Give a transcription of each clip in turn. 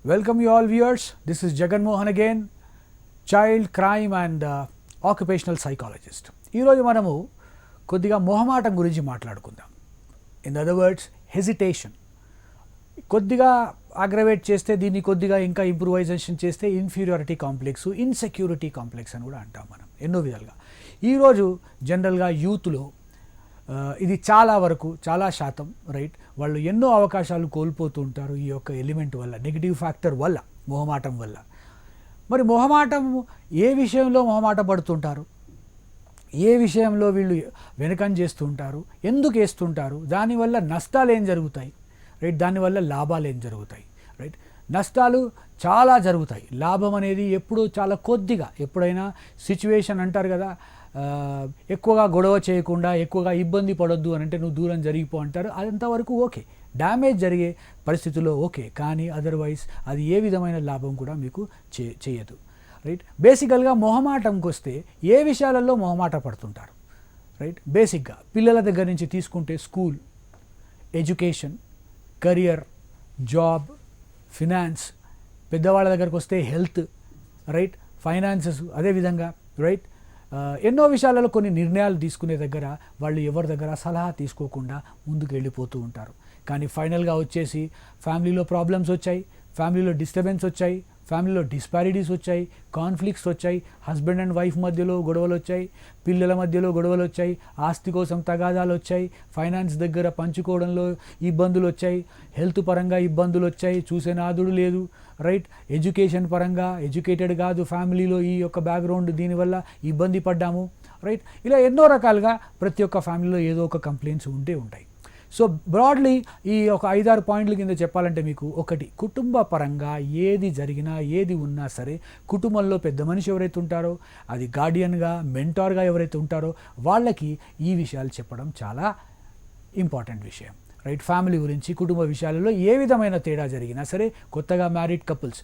Welcome you all viewers. This is Jagan Mohan again, child crime and occupational psychologist. ఈరోజు మనము కొద్దిగా మొహమాటం గురించి మాట్లాడుకుందాం. In other words hesitation. కొద్దిగా అగ్రవేట్ చేస్తే దీన్ని కొద్దిగా ఇంకా ఇంప్రూవైజేషన్ చేస్తే ఇన్ఫీరియారిటీ కాంప్లెక్స్, ఇన్సెక్యూరిటీ కాంప్లెక్స్ అని కూడా అంటాం మనం ఎన్నో విధాలుగా. ఈరోజు జనరల్గా యూత్లో ఇది చాలా వరకు చాలా శాతం రైట్ వాళ్ళు ఎన్నో అవకాశాలు కోల్పోతూ ఉంటారు ఈ యొక్క ఎలిమెంట్ వల్ల, నెగిటివ్ ఫ్యాక్టర్ వల్ల, మొహమాటం వల్ల. మరి మొహమాటం ఏ విషయంలో మొహమాట పడుతుంటారు, ఏ విషయంలో వీళ్ళు వెనకం చేస్తుంటారు, ఎందుకు వేస్తుంటారు, దానివల్ల నష్టాలు ఏం జరుగుతాయి రైట్, దానివల్ల లాభాలు ఏం జరుగుతాయి రైట్. నష్టాలు చాలా జరుగుతాయి, లాభం అనేది ఎప్పుడు చాలా కొద్దిగా. ఎప్పుడైనా సిచ్యువేషన్ అంటారు కదా, ఎక్కువగా గొడవ చేయకుండా ఎక్కువగా ఇబ్బంది పడొద్దు అని అంటే నువ్వు దూరం జరిగిపో అంటారు. అదంతవరకు ఓకే, డ్యామేజ్ జరిగే పరిస్థితుల్లో ఓకే, కానీ అదర్వైజ్ అది ఏ విధమైన లాభం కూడా మీకు చేయదు రైట్. బేసికల్గా మొహమాటంకి వస్తే ఏ విషయాలలో మొహమాట పడుతుంటారు రైట్. బేసిక్గా పిల్లల దగ్గర నుంచి తీసుకుంటే school, education, career, job, finance. పెద్దవాళ్ళ దగ్గరకు వస్తే హెల్త్ రైట్, ఫైనాన్సెస్. అదేవిధంగా రైట్ ఎన్నో విషయాలలో కొన్ని నిర్ణయాలు తీసుకునే దగ్గర వాళ్ళు ఎవరి దగ్గర సలహా తీసుకోకుండా ముందుకు వెళ్ళిపోతూ ఉంటారు. కానీ ఫైనల్గా వచ్చేసి ఫ్యామిలీలో ప్రాబ్లమ్స్ వచ్చాయి, ఫ్యామిలీలో డిస్టర్బెన్స్ వచ్చాయి, ఫ్యామిలీలో డిస్పారిటీస్ వచ్చాయి, కాన్ఫ్లిక్ట్స్ వచ్చాయి, హస్బెండ్ అండ్ వైఫ్ మధ్యలో గొడవలు వచ్చాయి, పిల్లల మధ్యలో గొడవలు వచ్చాయి, ఆస్తి కోసం తగాదాలు వచ్చాయి, ఫైనాన్స్ దగ్గర పంచుకోవడంలో ఇబ్బందులు వచ్చాయి, హెల్త్ పరంగా ఇబ్బందులు వచ్చాయి, చూసే నాదుడు లేదు రైట్. ఎడ్యుకేషన్ పరంగా ఎడ్యుకేటెడ్ కాదు ఫ్యామిలీలో, ఈ యొక్క బ్యాక్గ్రౌండ్, దీనివల్ల ఇబ్బంది పడ్డాము రైట్. ఇలా ఎన్నో రకాలుగా ప్రతి ఒక్క ఫ్యామిలీలో ఏదో ఒక కంప్లైంట్స్ ఉంటే ఉంటాయి. సో బ్రాడ్లీ ఈ ఒక 5-6 పాయింట్ల కింద చెప్పాలంటే మీకు, ఒకటి, కుటుంబ పరంగా ఏది జరిగినా ఏది ఉన్నా సరే కుటుంబంలో పెద్ద మనిషి ఎవరైతే ఉంటారో, అది గార్డియన్గా మెంటార్గా ఎవరైతే ఉంటారో వాళ్ళకి ఈ విషయాలు చెప్పడం చాలా ఇంపార్టెంట్ విషయం రైట్. ఫ్యామిలీ గురించి, కుటుంబ విషయాలలో ఏ విధమైన తేడా జరిగినా సరే, కొత్తగా మ్యారీడ్ కపుల్స్,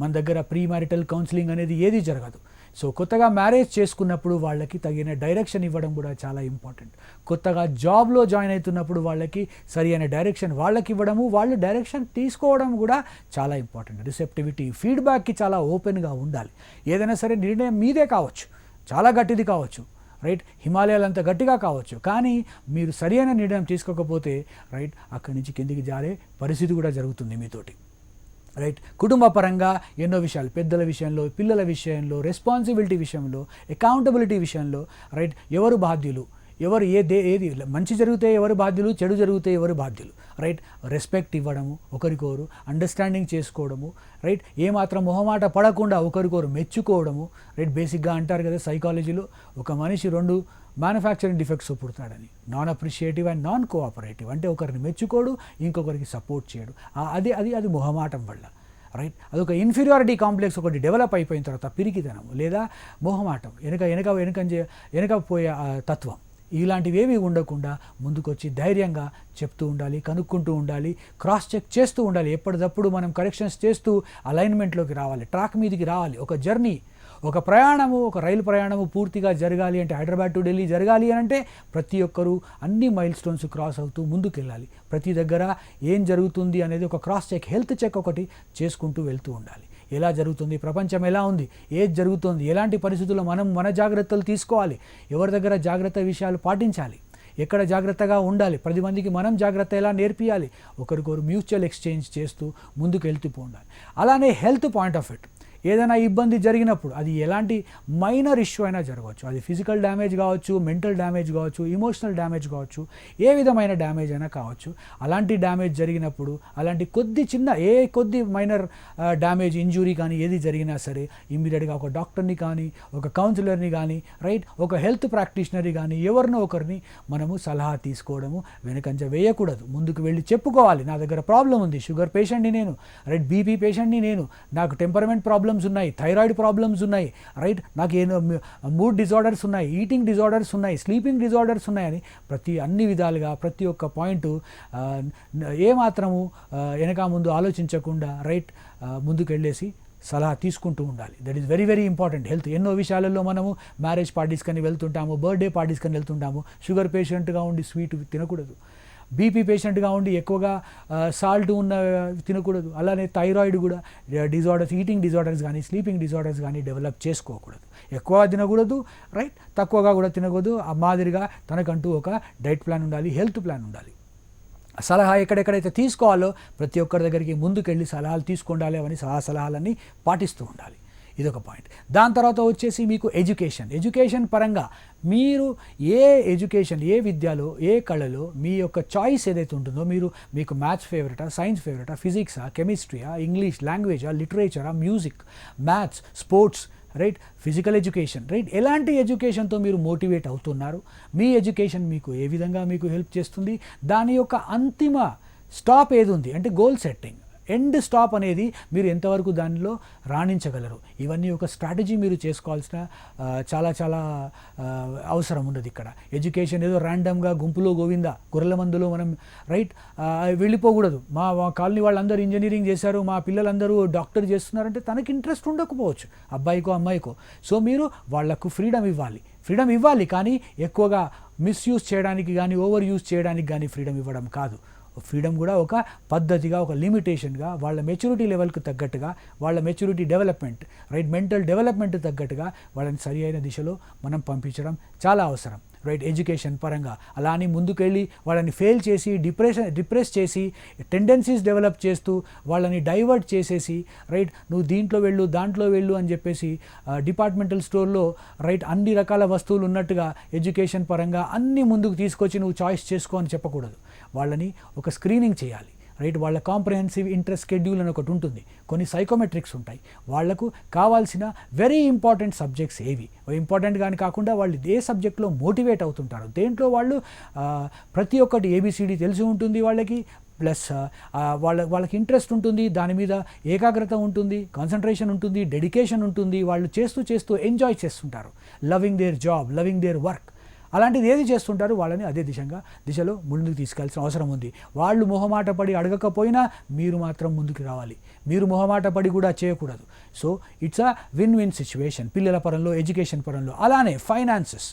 మన దగ్గర ప్రీ మ్యారిటల్ కౌన్సిలింగ్ అనేది ఏది జరగదు. సో కొత్తగా మ్యారేజ్ చేసుకున్నప్పుడు వాళ్ళకి తగిన డైరెక్షన్ ఇవ్వడం కూడా చాలా ఇంపార్టెంట్. కొత్తగా జాబ్లో జాయిన్ అవుతున్నప్పుడు వాళ్ళకి సరి అయిన డైరెక్షన్ వాళ్ళకి ఇవ్వడము, వాళ్ళు డైరెక్షన్ తీసుకోవడం కూడా చాలా ఇంపార్టెంట్. రిసెప్టివిటీ, ఫీడ్బ్యాక్కి చాలా ఓపెన్గా ఉండాలి. ఏదైనా సరే నిర్ణయం మీదే కావచ్చు, చాలా గట్టిది కావచ్చు రైట్, హిమాలయాలంత గట్టిగా కావచ్చు, కానీ మీరు సరైన నిర్ణయం తీసుకోకపోతే రైట్ అక్కడి నుంచి కిందికి జారే పరిస్థితి కూడా జరుగుతుంది మీతోటి రైట్. కుటుంబ పరంగా ఎన్నో విషయాలు, పెద్దల విషయంలో, పిల్లల విషయంలో, రెస్పాన్సిబిలిటీ విషయంలో, అకౌంటబిలిటీ విషయంలో రైట్, ఎవరు బాధ్యులు, ఎవరు ఏది మంచి జరిగితే ఎవరు బాధ్యులు, చెడు జరిగితే ఎవరు బాధ్యులు రైట్. రెస్పెక్ట్ ఇవ్వడము, ఒకరికొరు అండర్స్టాండింగ్ చేసుకోవడము రైట్. ఏమాత్రం మొహమాట పడకుండా ఒకరికొరు మెచ్చుకోవడము రైట్. బేసిక్గా అంటారు కదా సైకాలజీలో, ఒక మనిషి 2 మ్యానుఫ్యాక్చరింగ్ డిఫెక్ట్స్ పుడతాడని, non appreciative and non cooperative. అంటే ఒకరిని మెచ్చుకోడు, ఇంకొకరికి సపోర్ట్ చేయడు. అది మొహమాటం వల్ల రైట్. అదొక ఇన్ఫీరియారిటీ కాంప్లెక్స్ ఒకటి డెవలప్ అయిపోయిన తర్వాత పిరికితనం లేదా మొహమాటం, వెనకపోయే తత్వం, ఇలాంటివేవి ఉండకుండా ముందుకొచ్చి ధైర్యంగా చెప్తూ ఉండాలి, కనుక్కుంటూ ఉండాలి, క్రాస్ చెక్ చేస్తూ ఉండాలి. ఎప్పటికప్పుడు మనం కరెక్షన్స్ చేస్తూ అలైన్మెంట్లోకి రావాలి, ట్రాక్ మీదకి రావాలి. ఒక జర్నీ, ఒక ప్రయాణము, ఒక రైలు ప్రయాణము పూర్తిగా జరగాలి అంటే, హైదరాబాద్ టు ఢిల్లీ జరగాలి అని అంటే ప్రతి ఒక్కరూ అన్ని మైల్ స్టోన్స్ క్రాస్ అవుతూ ముందుకు వెళ్ళాలి. ప్రతి దగ్గర ఏం జరుగుతుంది అనేది ఒక క్రాస్ చెక్, హెల్త్ చెక్ ఒకటి చేసుకుంటూ వెళ్తూ ఉండాలి. ఎలా జరుగుతుంది, ప్రపంచం ఎలా ఉంది, ఏది జరుగుతుంది, ఎలాంటి పరిస్థితుల్లో మనం మన జాగ్రత్తలు తీసుకోవాలి, ఎవరి దగ్గర జాగ్రత్త విషయాలు పాటించాలి, ఎక్కడ జాగ్రత్తగా ఉండాలి, 10 మందికి మనం జాగ్రత్త ఎలా నేర్పియాలి, ఒకరికొరు మ్యూచువల్ ఎక్స్చేంజ్ చేస్తూ ముందుకు వెళ్తూ ఉండాలి. అలానే హెల్త్ పాయింట్ ఆఫ్ ఇట్, ఏదైనా ఇబ్బంది జరిగినప్పుడు అది ఎలాంటి మైనర్ ఇష్యూ అయినా జరగవచ్చు, అది ఫిజికల్ డ్యామేజ్ కావచ్చు, మెంటల్ డ్యామేజ్ కావచ్చు, ఇమోషనల్ డ్యామేజ్ కావచ్చు, ఏ విధమైన డ్యామేజ్ అయినా కావచ్చు. అలాంటి డ్యామేజ్ జరిగినప్పుడు, అలాంటి కొద్ది మైనర్ డ్యామేజ్, ఇంజురీ కానీ ఏది జరిగినా సరే ఇమ్మీడియట్గా ఒక డాక్టర్ని కానీ, ఒక కౌన్సిలర్ని కానీ రైట్, ఒక హెల్త్ ప్రాక్టీషనర్ని కానీ ఎవరినో ఒకరిని మనము సలహా తీసుకోవడము వెనకంజ వేయకూడదు. ముందుకు వెళ్ళి చెప్పుకోవాలి, నా దగ్గర ప్రాబ్లం ఉంది, షుగర్ పేషెంట్ని నేను రైట్, బీపీ పేషెంట్ని నేను, నాకు టెంపరమెంట్ ప్రాబ్లమ్స్ ఉన్నాయి, థైరాయిడ్ ప్రాబ్లమ్స్ ఉన్నాయి రైట్, నాకు ఏదో మూడ్ డిజార్డర్స్ ఉన్నాయి, ఈటింగ్ డిజార్డర్స్ ఉన్నాయి, స్లీపింగ్ డిజార్డర్స్ ఉన్నాయని అన్ని విధాలుగా ప్రతి ఒక్క పాయింట్ ఏమాత్రము వెనక ముందు ఆలోచించకుండా రైట్ ముందుకు వెళ్ళేసి సలహా తీసుకుంటూ ఉండాలి. That is very very important. Health ఎన్నో విషయాలలో మనము మ్యారేజ్ పార్టీస్ కానీ వెళ్తుంటాము, బర్త్డే పార్టీస్ కానీ వెళ్తుంటాము, షుగర్ పేషెంట్గా ఉండి స్వీట్ తినకూడదు, బీపీ పేషెంట్గా ఉండి ఎక్కువగా సాల్ట్ ఉన్న తినకూడదు. అలానే థైరాయిడ్ కూడా డిజార్డర్స్, ఈటింగ్ డిజార్డర్స్ కానీ స్లీపింగ్ డిజార్డర్స్ కానీ డెవలప్ చేసుకోకూడదు. ఎక్కువగా తినకూడదు, రైట్, తక్కువగా కూడా తినకూడదు. ఆ మాదిరిగా తనకంటూ ఒక డైట్ ప్లాన్ ఉండాలి, హెల్త్ ప్లాన్ ఉండాలి. సలహా ఎక్కడెక్కడైతే తీసుకోవాలో ప్రతి ఒక్కరి దగ్గరికి ముందుకెళ్ళి సలహాలు తీసుకుండాలి, అవన్నీ సలహాలన్నీ పాటిస్తూ ఉండాలి. ఇదొక పాయింట్. దాని తర్వాత వచ్చేసి మీకు ఎడ్యుకేషన్ పరంగా మీరు ఏ విద్యలో, ఏ కళలో మీ యొక్క చాయిస్ ఏదైతే ఉంటుందో, మీకు మ్యాథ్స్ ఫేవరెటా, సైన్స్ ఫేవరెటా, ఫిజిక్సా, కెమిస్ట్రీయా, ఇంగ్లీష్ లాంగ్వేజా, లిటరేచరా, music, maths, sports, right, physical education, right, ఎలాంటి ఎడ్యుకేషన్తో మీరు మోటివేట్ అవుతున్నారు, మీ ఎడ్యుకేషన్ మీకు ఏ విధంగా మీకు హెల్ప్ చేస్తుంది, దాని యొక్క అంతిమ స్టాప్ ఏది ఉంది అంటే గోల్ సెట్టింగ్, ఎండ్ స్టాప్ అనేది మీరు ఎంతవరకు దానిలో రాణించగలరు, ఇవన్నీ ఒక స్ట్రాటజీ మీరు చేసుకోవాల్సిన చాలా అవసరం ఉన్నది ఇక్కడ. ఎడ్యుకేషన్ ఏదో ర్యాండమ్గా గుంపులో గోవిందా గొర్రెల మందులో మనం రైట్ వెళ్ళిపోకూడదు. మా కాలనీ వాళ్ళందరూ ఇంజనీరింగ్ చేశారు, మా పిల్లలందరూ డాక్టర్ చేస్తున్నారంటే తనకి ఇంట్రెస్ట్ ఉండకపోవచ్చు, అబ్బాయికో అమ్మాయికో. సో మీరు వాళ్లకు ఫ్రీడమ్ ఇవ్వాలి, కానీ ఎక్కువగా మిస్యూజ్ చేయడానికి కానీ ఓవర్ యూజ్ చేయడానికి కానీ ఫ్రీడమ్ ఇవ్వడం కాదు. ఫ్రీడమ్ కూడా ఒక పద్ధతిగా, ఒక లిమిటేషన్గా, వాళ్ళ మెచ్యూరిటీ లెవెల్కి తగ్గట్టుగా, వాళ్ళ maturity development, right, mental development తగ్గట్టుగా వాళ్ళని సరి అయిన దిశలో మనం పంపించడం చాలా అవసరం, రైట్, ఎడ్యుకేషన్ పరంగా. అలా అని ముందుకెళ్ళి వాళ్ళని ఫెయిల్ చేసి డిప్రెస్ చేసి టెండెన్సీస్ డెవలప్ చేస్తూ వాళ్ళని డైవర్ట్ చేసేసి, రైట్, నువ్వు దాంట్లో వెళ్ళు అని చెప్పేసి డిపార్ట్మెంటల్ స్టోర్లో రైట్ అన్ని రకాల వస్తువులు ఉన్నట్టుగా ఎడ్యుకేషన్ పరంగా అన్నీ ముందుకు తీసుకొచ్చి నువ్వు చాయిస్ చేసుకో అని చెప్పకూడదు. వాళ్ళని ఒక స్క్రీనింగ్ చేయాలి, రైట్. వాళ్ళ కాంప్రహెన్సివ్ ఇంట్రెస్ట్ షెడ్యూల్ అని ఒకటి ఉంటుంది, కొన్ని సైకోమెట్రిక్స్ ఉంటాయి. వాళ్లకు కావాల్సిన వెరీ ఇంపార్టెంట్ సబ్జెక్ట్స్ ఏవి, ఇంపార్టెంట్ కానీ కాకుండా వాళ్ళు ఏ సబ్జెక్ట్లో మోటివేట్ అవుతుంటారు, దేంట్లో వాళ్ళు ప్రతి ఒక్కటి ఏబిసిడి తెలిసి ఉంటుంది వాళ్ళకి, ప్లస్ వాళ్ళకి ఇంట్రెస్ట్ ఉంటుంది, దాని మీద ఏకాగ్రత ఉంటుంది, కాన్సన్ట్రేషన్ ఉంటుంది, డెడికేషన్ ఉంటుంది. వాళ్ళు చేస్తూ ఎంజాయ్ చేస్తుంటారు, loving their job, loving their work. అలాంటిది ఏది చేస్తుంటారు వాళ్ళని అదే దిశలో ముందుకు తీసుకెళ్లాల్సిన అవసరం ఉంది. వాళ్ళు మొహమాట పడి అడగకపోయినా మీరు మాత్రం ముందుకు రావాలి, మీరు మొహమాట పడి కూడా చేయకూడదు. So it's a win situation పిల్లల పరంలో, ఎడ్యుకేషన్ పరంలో. అలానే ఫైనాన్సెస్,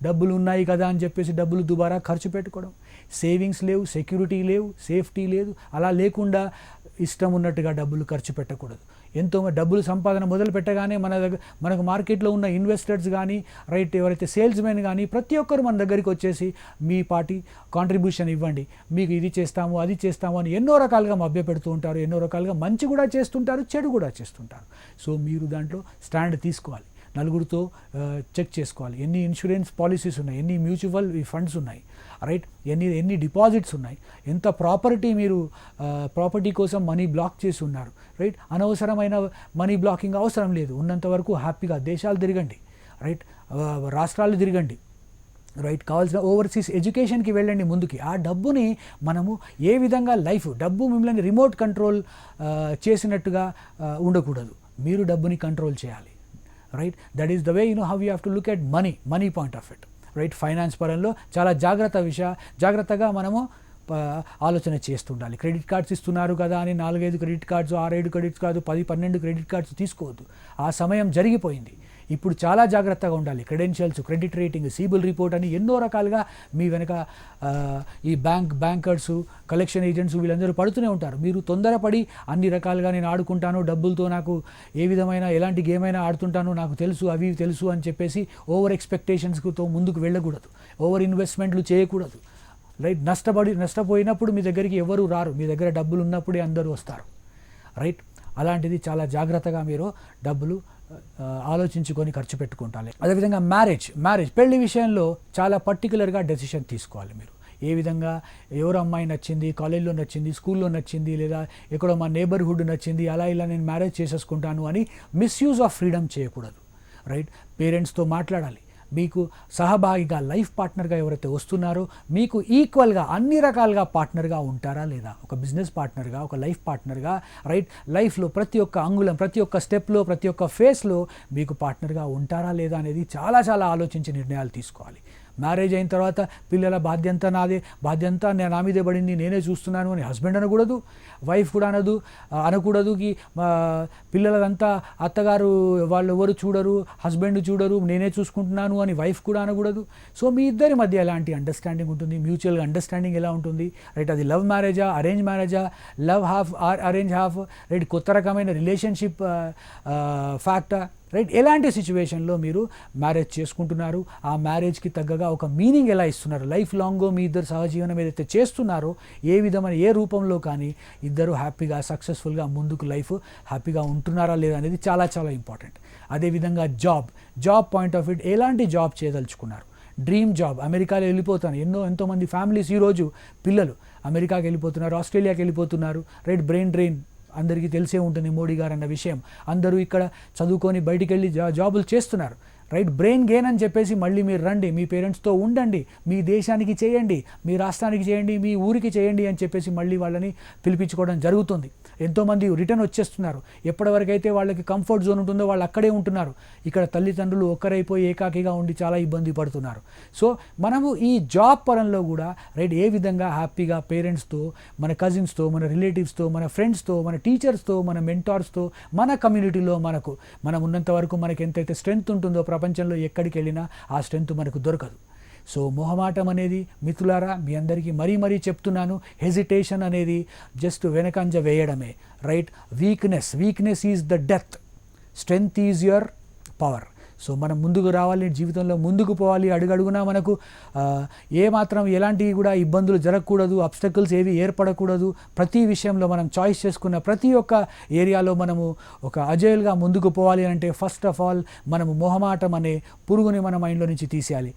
డబ్బులు ఉన్నాయి కదా అని చెప్పేసి డబ్బులు దుబారా ఖర్చు పెట్టుకోవడం, సేవింగ్స్ లేవు, సెక్యూరిటీ లేవు, సేఫ్టీ లేదు, అలా లేకుండా ఇష్టం ఉన్నట్టుగా డబ్బులు ఖర్చు పెట్టకూడదు. ఎంతో డబ్బులు సంపాదన మొదలు పెట్టగానే మనకు మార్కెట్లో ఉన్న ఇన్వెస్టర్స్ కానీ, రైట్, ఎవరైతే సేల్స్ మెన్ కానీ ప్రతి ఒక్కరు మన దగ్గరికి వచ్చేసి మీ పార్టీ కాంట్రిబ్యూషన్ ఇవ్వండి, మీకు ఇది చేస్తాము అది చేస్తాము అని ఎన్నో రకాలుగా మభ్యపెడుతూ ఉంటారు, ఎన్నో రకాలుగా మంచి కూడా చేస్తుంటారు, చెడు కూడా చేస్తుంటారు. సో మీరు దాంట్లో స్టాండ్ తీసుకోవాలి, నలుగురితో చెక్ చేసుకోవాలి, ఎన్ని ఇన్సూరెన్స్ పాలసీస్ ఉన్నాయి, ఎన్ని మ్యూచువల్ ఫండ్స్ ఉన్నాయి, రైట్, ఎన్ని డిపాజిట్స్ ఉన్నాయి, ఎంత ప్రాపర్టీ కోసం మనీ బ్లాక్ చేసి ఉన్నారు, రైట్. అనవసరమైన మనీ బ్లాకింగ్ అవసరం లేదు. ఉన్నంత వరకు హ్యాపీగా దేశాలు తిరగండి, రైట్, రాష్ట్రాలు తిరగండి, రైట్. కావాల్సిన ఓవర్సీస్ ఎడ్యుకేషన్కి వెళ్ళండి ముందుకి. ఆ డబ్బుని మనము ఏ విధంగా డబ్బు మిమ్మల్ని రిమోట్ కంట్రోల్ చేసినట్టుగా ఉండకూడదు, మీరు డబ్బుని కంట్రోల్ చేయాలి, right. That is the way how you have to look at money point of it, right. Finance పరంలో చాలా జాగ్రత్తగా మనము ఆలోచన చేస్తుండాలి. క్రెడిట్ కార్డ్స్ ఇస్తున్నారు కదా అని 4-5 credit cards, 6-7 credit card, 10-12 credit cards తీసుకోవద్దు. ఆ సమయం జరిగిపోయింది. ఇప్పుడు చాలా జాగ్రత్తగా ఉండాలి. Credentials, credit rating, CIBIL report అని ఎన్నో రకాలుగా మీ వెనక ఈ బ్యాంకర్సు, కలెక్షన్ ఏజెంట్స్ వీళ్ళందరూ పడుతూనే ఉంటారు. మీరు తొందరపడి అన్ని రకాలుగా నేను ఆడుకుంటాను, డబ్బులతో నాకు ఏ విధమైన ఎలాంటి గేమ్ అయినా ఆడుతుంటాను, నాకు తెలుసు అవి తెలుసు అని చెప్పేసి ఓవర్ ఎక్స్పెక్టేషన్స్తో ముందుకు వెళ్ళకూడదు, ఓవర్ ఇన్వెస్ట్మెంట్లు చేయకూడదు, రైట్. నష్టపోయినప్పుడు మీ దగ్గరికి ఎవరు రారు, మీ దగ్గర డబ్బులు ఉన్నప్పుడే అందరూ వస్తారు, రైట్. అలాంటిది చాలా జాగ్రత్తగా మీరు డబ్బులు ఆలోచించుకొని ఖర్చు పెట్టుకుంటారు. అదేవిధంగా మ్యారేజ్ పెళ్లి విషయంలో చాలా పర్టికులర్గా డెసిషన్ తీసుకోవాలి. మీరు ఏ విధంగా, ఎవరు అమ్మాయి నచ్చింది, కాలేజ్లో నచ్చింది, స్కూల్లో నచ్చింది, లేదా ఎక్కడో మా నేబర్హుడ్ నచ్చింది, ఇలా నేను మ్యారేజ్ చేసేసుకుంటాను అని మిస్యూజ్ ఆఫ్ ఫ్రీడమ్ చేయకూడదు, రైట్. పేరెంట్స్తో మాట్లాడాలి. మీకు సహభాగిగా, లైఫ్ పార్ట్నర్గా ఎవరైతే వస్తున్నారో మీకు ఈక్వల్గా అన్ని రకాలుగా పార్ట్నర్గా ఉంటారా లేదా, ఒక బిజినెస్ పార్ట్నర్గా, ఒక లైఫ్ పార్ట్నర్గా, రైట్. లైఫ్లో ప్రతి ఒక్క అంగుళం, ప్రతి ఒక్క స్టెప్లో, ప్రతి ఒక్క ఫేస్లో మీకు పార్ట్నర్గా ఉంటారా లేదా అనేది చాలా ఆలోచించి నిర్ణయాలు తీసుకోవాలి. మ్యారేజ్ అయిన తర్వాత పిల్లల బాధ్యత నాదే, బాధ్యత నా మీదే పడింది, నేనే చూస్తున్నాను అని హస్బెండ్ అనకూడదు, వైఫ్ కూడా అనకూడదు కి పిల్లలంతా అత్తగారు వాళ్ళు ఎవరు చూడరు, హస్బెండ్ చూడరు, నేనే చూసుకుంటున్నాను అని వైఫ్ కూడా అనకూడదు. సో మీ ఇద్దరి మధ్య ఎలాంటి అండర్స్టాండింగ్ ఉంటుంది, మ్యూచువల్గా అండర్స్టాండింగ్ ఎలా ఉంటుంది, రైట్? అది లవ్ మ్యారేజా, అరేంజ్ మ్యారేజా, love half or arrange half, right? కొత్త రకమైన రిలేషన్షిప్ ఫ్యాక్టా, రైట్? ఎలాంటి సిచ్యువేషన్లో మీరు మ్యారేజ్ చేసుకుంటున్నారు, ఆ మ్యారేజ్కి తగ్గగా ఒక మీనింగ్ ఎలా ఇస్తున్నారు, లైఫ్ లాంగ్లో మీ ఇద్దరు సహజీవనం ఏదైతే చేస్తున్నారో ఏ విధమైన ఏ రూపంలో కానీ ఇద్దరు హ్యాపీగా సక్సెస్ఫుల్గా ముందుకు లైఫ్ హ్యాపీగా ఉంటున్నారా లేదా అనేది చాలా చాలా ఇంపార్టెంట్. అదేవిధంగా జాబ్ పాయింట్ ఆఫ్ వ్యూ, ఎలాంటి జాబ్ చేయదలుచుకున్నారు, డ్రీమ్ జాబ్, అమెరికాలో వెళ్ళిపోతాను, ఎంతోమంది ఫ్యామిలీస్ ఈరోజు పిల్లలు అమెరికాకి వెళ్ళిపోతున్నారు, ఆస్ట్రేలియాకి వెళ్ళిపోతున్నారు, రైట్? బ్రెయిన్ డ్రెయిన్ అందరికీ తెలిసే ఉంటుంది మోడీ గారు అన్న విషయం. అందరూ ఇక్కడ చదువుకొని బయటికి వెళ్ళి జాబులు చేస్తున్నారు, రైట్? బ్రెయిన్ గెయిన్ అని చెప్పేసి మళ్ళీ మీరు రండి, మీ పేరెంట్స్తో ఉండండి, మీ దేశానికి చేయండి, మీ రాష్ట్రానికి చేయండి, మీ ఊరికి చేయండి అని చెప్పేసి మళ్ళీ వాళ్ళని పిలిపించుకోవడం జరుగుతుంది. ఎంతోమంది రిటర్న్ వచ్చేస్తున్నారు. ఎప్పటివరకైతే వాళ్ళకి కంఫర్ట్ జోన్ ఉంటుందో వాళ్ళు అక్కడే ఉంటున్నారు. ఇక్కడ తల్లిదండ్రులు ఒక్కరైపోయి ఏకాకిగా ఉండి చాలా ఇబ్బంది పడుతున్నారు. సో మనము ఈ జాబ్ పరంలో కూడా, రైట్, ఏ విధంగా హ్యాపీగా పేరెంట్స్తో, మన కజిన్స్తో, మన రిలేటివ్స్తో, మన ఫ్రెండ్స్తో, మన టీచర్స్తో, మన మెంటార్స్తో, మన కమ్యూనిటీలో మనం ఉన్నంత వరకు మనకి ఎంతైతే స్ట్రెంగ్త్ ఉంటుందో ప్రపంచంలో ఎక్కడికి వెళ్ళినా ఆ స్ట్రెంగ్త్ మనకు దొరకదు. సో మొహమాటం అనేది మిత్రులారా మీ అందరికీ మరీ చెప్తున్నాను, హెజిటేషన్ అనేది జస్ట్ వెనకంజ వేయడమే, right? Weakness is the death, strength is your power. So మనం ముందుకు రావాలి, జీవితంలో ముందుకు పోవాలి, అడుగడుగునా మనకు ఏమాత్రం ఎలాంటివి కూడా ఇబ్బందులు జరగకూడదు, అబ్స్టకల్స్ ఏవి ఏర్పడకూడదు. ప్రతి విషయంలో మనం చాయిస్ చేసుకున్న ప్రతి ఒక్క ఏరియాలో మనము ఒక అజైల్గా ముందుకు పోవాలి అంటే ఫస్ట్ ఆఫ్ ఆల్ మనము మొహమాటం అనే పురుగుని మన మైండ్లో నుంచి తీసేయాలి.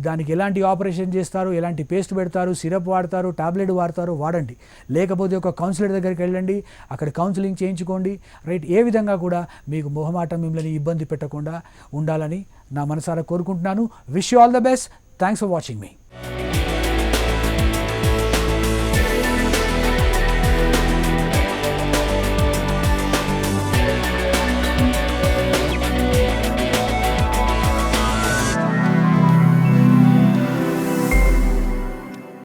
దానికి ఎలాంటి ఆపరేషన్ చేస్తారు, ఎలాంటి పేస్ట్ పెడతారు, సిరప్ వాడతారు, టాబ్లెట్ వాడతారు, వాడండి. లేకపోతే ఒక కౌన్సిలర్ దగ్గరికి వెళ్ళండి, అక్కడ కౌన్సిలింగ్ చేయించుకోండి, రైట్? ఏ విధంగా కూడా మీకు మొహమాటం మిమ్మల్ని ఇబ్బంది పెట్టకుండా ఉండాలని నా మనసారా కోరుకుంటున్నాను. Wish you all the best. Thanks for watching me.